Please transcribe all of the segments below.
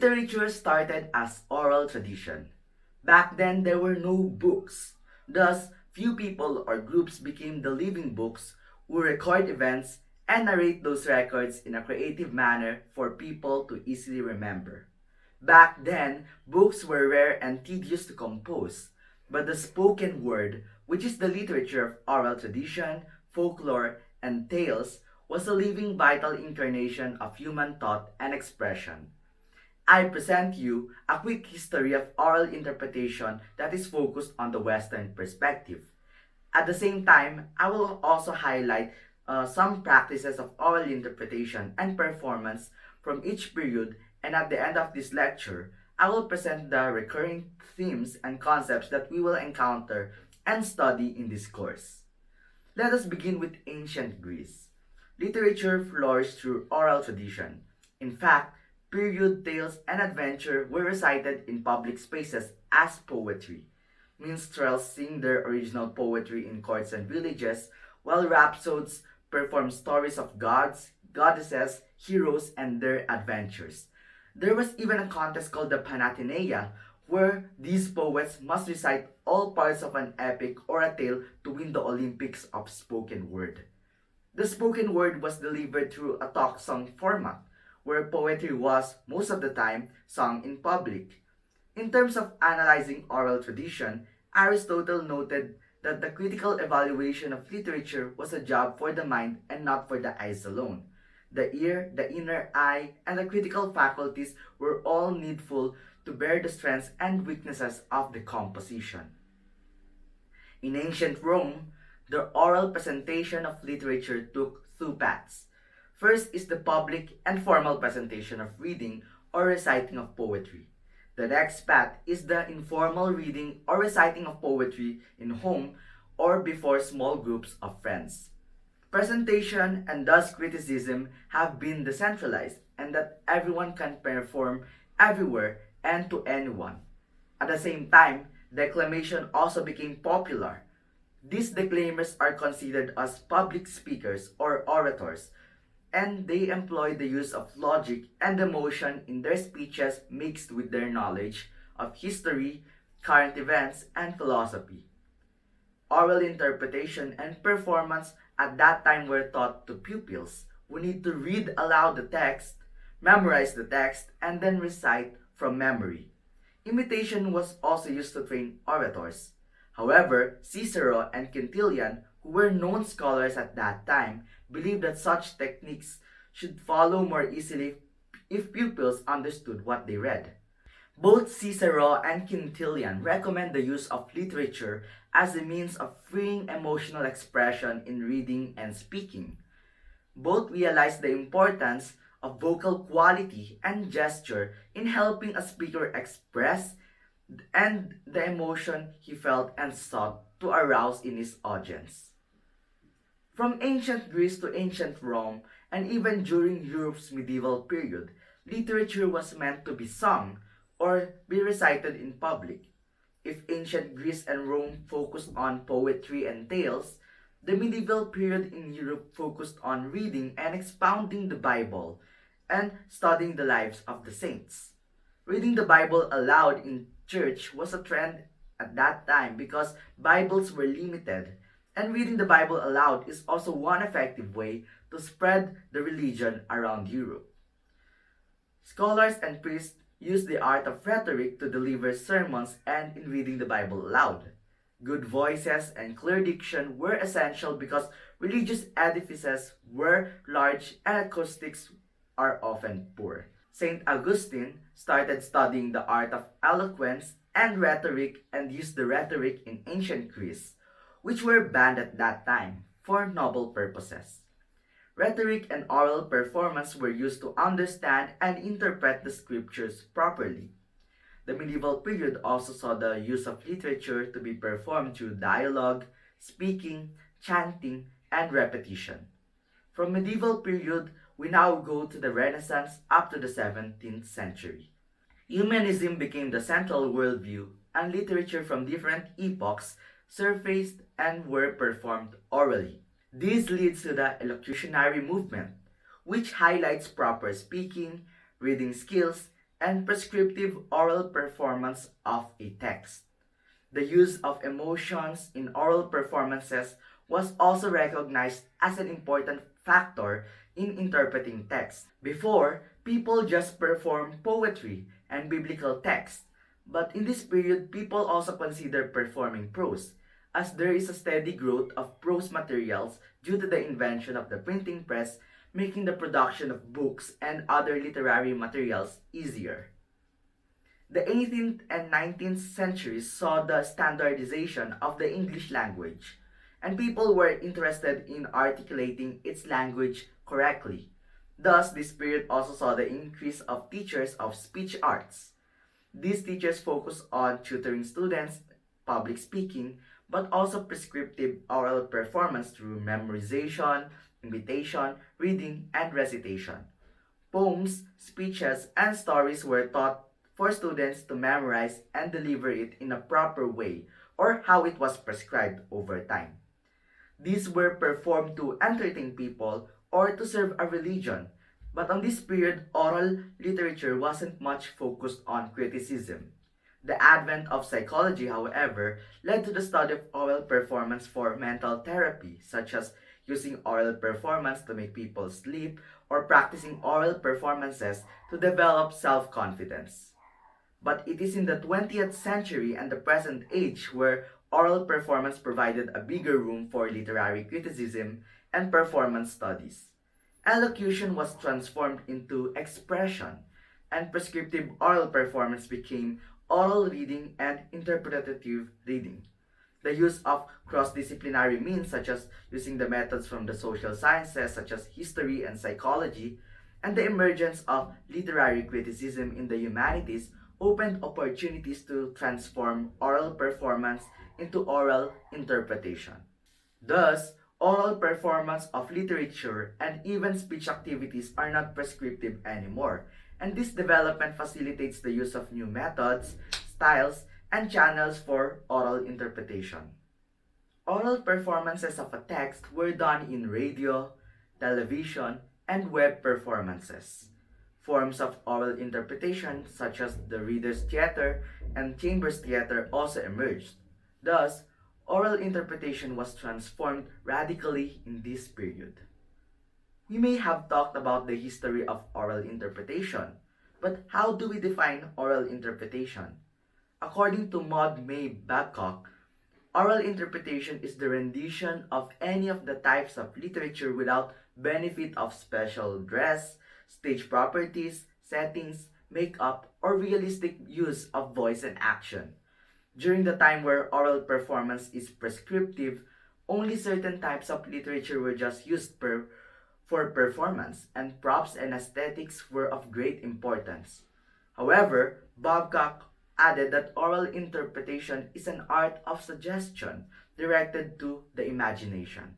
Literature started as oral tradition. Back then, there were no books. Thus, few people or groups became the living books who record events and narrate those records in a creative manner for people to easily remember. Back then, books were rare and tedious to compose, but the spoken word, which is the literature of oral tradition, folklore, and tales, was a living vital incarnation of human thought and expression. I present you a quick history of oral interpretation that is focused on the Western perspective. At the same time, I will also highlight some practices of oral interpretation and performance from each period, and at the end of this lecture, I will present the recurring themes and concepts that we will encounter and study in this course. Let us begin with ancient Greece. Literature flourished through oral tradition. In fact, period tales and adventure were recited in public spaces as poetry. Minstrels sing their original poetry in courts and villages, while rhapsodes perform stories of gods, goddesses, heroes, and their adventures. There was even a contest called the Panathenaea, where these poets must recite all parts of an epic or a tale to win the Olympics of spoken word. The spoken word was delivered through a talk song format, where poetry was, most of the time, sung in public. In terms of analyzing oral tradition, Aristotle noted that the critical evaluation of literature was a job for the mind and not for the eyes alone. The ear, the inner eye, and the critical faculties were all needful to bear the strengths and weaknesses of the composition. In ancient Rome, the oral presentation of literature took two paths. First is the public and formal presentation of reading or reciting of poetry. The next path is the informal reading or reciting of poetry in home or before small groups of friends. Presentation and thus criticism have been decentralized and that everyone can perform everywhere and to anyone. At the same time, declamation also became popular. These declaimers are considered as public speakers or orators, and they employ the use of logic and emotion in their speeches mixed with their knowledge of history, current events, and philosophy. Oral interpretation and performance at that time were taught to pupils who need to read aloud the text, memorize the text, and then recite from memory. Imitation was also used to train orators. However, Cicero and Quintilian, who were known scholars at that time, believed that such techniques should follow more easily if pupils understood what they read. Both Cicero and Quintilian recommend the use of literature as a means of freeing emotional expression in reading and speaking. Both realize the importance of vocal quality and gesture in helping a speaker express and the emotion he felt and sought to arouse in his audience. From ancient Greece to ancient Rome, and even during Europe's medieval period, literature was meant to be sung or be recited in public. If ancient Greece and Rome focused on poetry and tales, the medieval period in Europe focused on reading and expounding the Bible and studying the lives of the saints. Reading the Bible aloud in church was a trend at that time because Bibles were limited, and reading the Bible aloud is also one effective way to spread the religion around Europe. Scholars and priests used the art of rhetoric to deliver sermons and in reading the Bible aloud. Good voices and clear diction were essential because religious edifices were large and acoustics are often poor. Saint Augustine started studying the art of eloquence and rhetoric and used the rhetoric in ancient Greece, which were banned at that time, for noble purposes. Rhetoric and oral performance were used to understand and interpret the scriptures properly. The medieval period also saw the use of literature to be performed through dialogue, speaking, chanting, and repetition. From medieval period, we now go to the Renaissance up to the 17th century. Humanism became the central worldview, and literature from different epochs surfaced and were performed orally. This leads to the elocutionary movement, which highlights proper speaking, reading skills, and prescriptive oral performance of a text. The use of emotions in oral performances was also recognized as an important factor in interpreting text. Before, people just performed poetry and biblical text, but in this period, people also consider performing prose, as there is a steady growth of prose materials due to the invention of the printing press, making the production of books and other literary materials easier. The 18th and 19th centuries saw the standardization of the English language, and people were interested in articulating its language correctly. Thus, this period also saw the increase of teachers of speech arts. These teachers focus on tutoring students, public speaking, but also prescriptive oral performance through memorization, imitation, reading, and recitation. Poems, speeches, and stories were taught for students to memorize and deliver it in a proper way or how it was prescribed over time. These were performed to entertain people or to serve a religion. But on this period, oral literature wasn't much focused on criticism. The advent of psychology, however, led to the study of oral performance for mental therapy, such as using oral performance to make people sleep or practicing oral performances to develop self-confidence. But it is in the 20th century and the present age where oral performance provided a bigger room for literary criticism and performance studies. Elocution was transformed into expression, and prescriptive oral performance became oral reading and interpretative reading. The use of cross-disciplinary means such as using the methods from the social sciences such as history and psychology, and the emergence of literary criticism in the humanities opened opportunities to transform oral performance into oral interpretation. Thus, oral performance of literature and even speech activities are not prescriptive anymore, and this development facilitates the use of new methods, styles, and channels for oral interpretation. Oral performances of a text were done in radio, television, and web performances. Forms of oral interpretation, such as the Reader's Theater and Chambers Theater, also emerged. Thus, oral interpretation was transformed radically in this period. We may have talked about the history of oral interpretation, but how do we define oral interpretation? According to Maud May Babcock, oral interpretation is the rendition of any of the types of literature without benefit of special dress, stage properties, settings, makeup, or realistic use of voice and action. During the time where oral performance is prescriptive, only certain types of literature were just used for performance, and props and aesthetics were of great importance. However, Babcock added that oral interpretation is an art of suggestion directed to the imagination.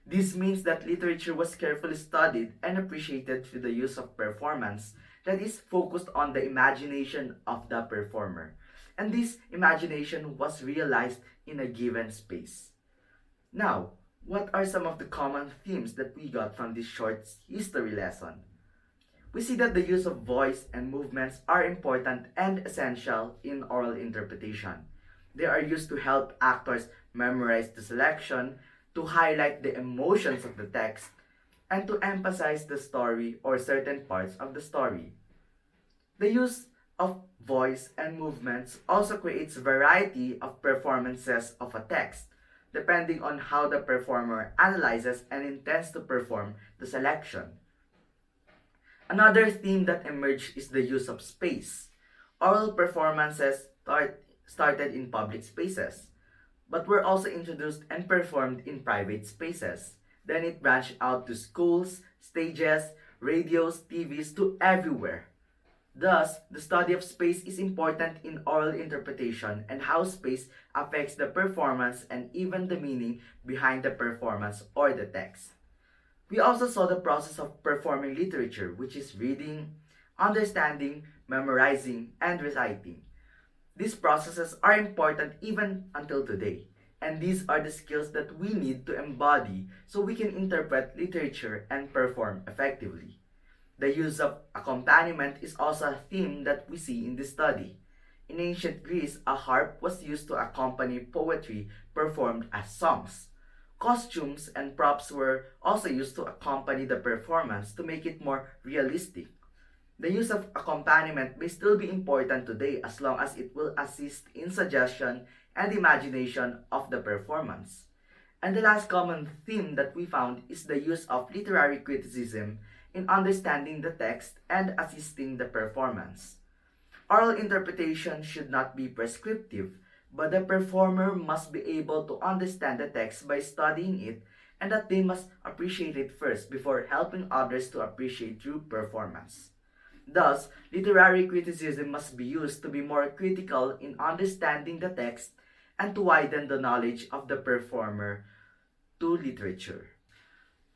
This means that literature was carefully studied and appreciated through the use of performance that is focused on the imagination of the performer, and this imagination was realized in a given space. Now, what are some of the common themes that we got from this short history lesson? We see that the use of voice and movements are important and essential in oral interpretation. They are used to help actors memorize the selection, to highlight the emotions of the text, and to emphasize the story or certain parts of the story. The use of voice and movements also creates variety of performances of a text, depending on how the performer analyzes and intends to perform the selection. Another theme that emerged is the use of space. Oral performances started in public spaces, but were also introduced and performed in private spaces. Then it branched out to schools, stages, radios, TVs, to everywhere. Thus, the study of space is important in oral interpretation and how space affects the performance and even the meaning behind the performance or the text. We also saw the process of performing literature, which is reading, understanding, memorizing, and reciting. These processes are important even until today, and these are the skills that we need to embody so we can interpret literature and perform effectively. The use of accompaniment is also a theme that we see in this study. In ancient Greece, a harp was used to accompany poetry performed as songs. Costumes and props were also used to accompany the performance to make it more realistic. The use of accompaniment may still be important today as long as it will assist in suggestion and imagination of the performance. And the last common theme that we found is the use of literary criticism in understanding the text and assisting the performance. Oral interpretation should not be prescriptive, but the performer must be able to understand the text by studying it, and that they must appreciate it first before helping others to appreciate true performance. Thus, literary criticism must be used to be more critical in understanding the text and to widen the knowledge of the performer to literature.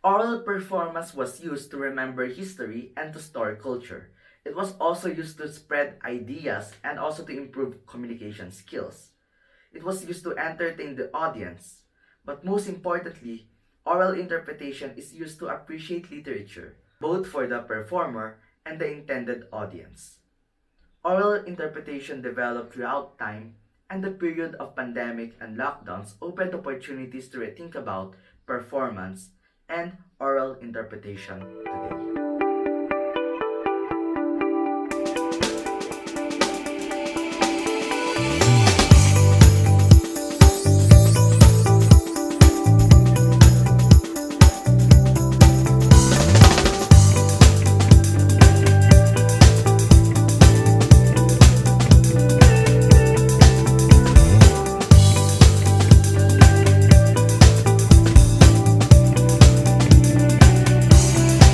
Oral performance was used to remember history and to store culture. It was also used to spread ideas and also to improve communication skills. It was used to entertain the audience. But most importantly, oral interpretation is used to appreciate literature, both for the performer and the intended audience. Oral interpretation developed throughout time, and the period of pandemic and lockdowns opened opportunities to rethink about performance and oral interpretation today.